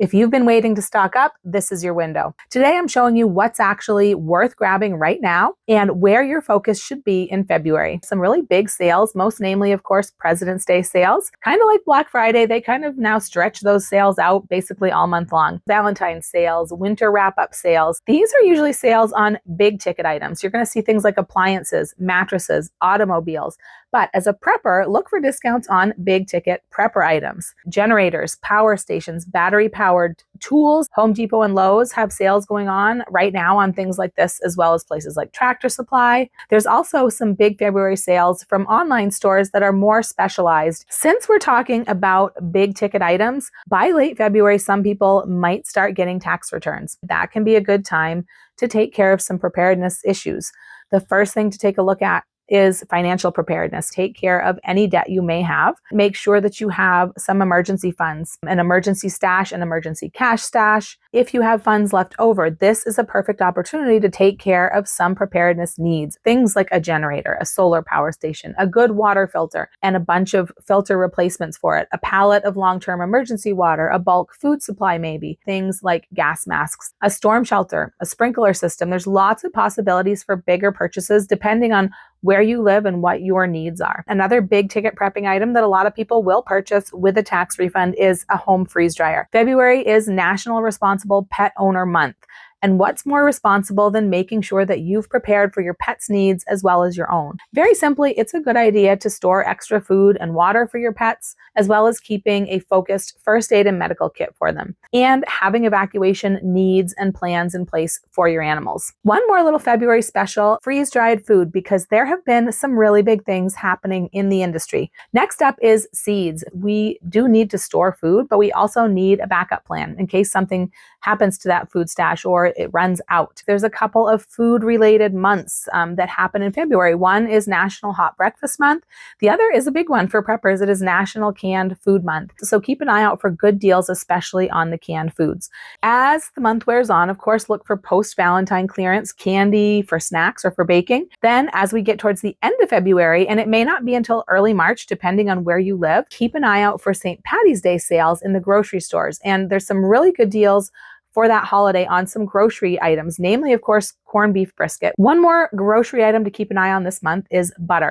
If you've been waiting to stock up, this is your window. Today, I'm showing you what's actually worth grabbing right now and where your focus should be in February. Some really big sales, most namely, of course, President's Day sales. Kind of like Black Friday, they kind of now stretch those sales out basically all month long. Valentine's sales, winter wrap-up sales. These are usually sales on big ticket items. You're going to see things like appliances, mattresses, automobiles. But as a prepper, look for discounts on big ticket prepper items. Generators, power stations, battery powered tools. Home Depot and Lowe's have sales going on right now on things like this, as well as places like Tractor Supply. There's also some big February sales from online stores that are more specialized. Since we're talking about big ticket items, by late February, some people might start getting tax returns. That can be a good time to take care of some preparedness issues. The first thing to take a look at is financial preparedness. Take care of any debt you may have. Make sure that you have some emergency funds, an emergency stash, an emergency cash stash. If you have funds left over, this is a perfect opportunity to take care of some preparedness needs. Things like a generator, a solar power station, a good water filter, and a bunch of filter replacements for it, a pallet of long-term emergency water, a bulk food supply maybe, things like gas masks, a storm shelter, a sprinkler system. There's lots of possibilities for bigger purchases depending on where you live and what your needs are. Another big ticket prepping item that a lot of people will purchase with a tax refund is a home freeze dryer. February is National Responsible Pet Owner Month. And what's more responsible than making sure that you've prepared for your pet's needs as well as your own? Very simply, it's a good idea to store extra food and water for your pets, as well as keeping a focused first aid and medical kit for them, and having evacuation needs and plans in place for your animals. One more little February special, freeze-dried food, because there have been some really big things happening in the industry. Next up is seeds. We do need to store food, but we also need a backup plan in case something happens to that food stash or it runs out. There's a couple of food-related months that happen in February. One is National Hot Breakfast Month. The other is a big one for preppers. It is National Canned Food Month. So keep an eye out for good deals, especially on the canned foods. As the month wears on, of course, look for post-Valentine clearance candy for snacks or for baking. Then as we get towards the end of February, and it may not be until early March, depending on where you live, keep an eye out for St. Patty's Day sales in the grocery stores. And there's some really good deals for that holiday on some grocery items, namely, of course, corned beef brisket. One more grocery item to keep an eye on this month is butter.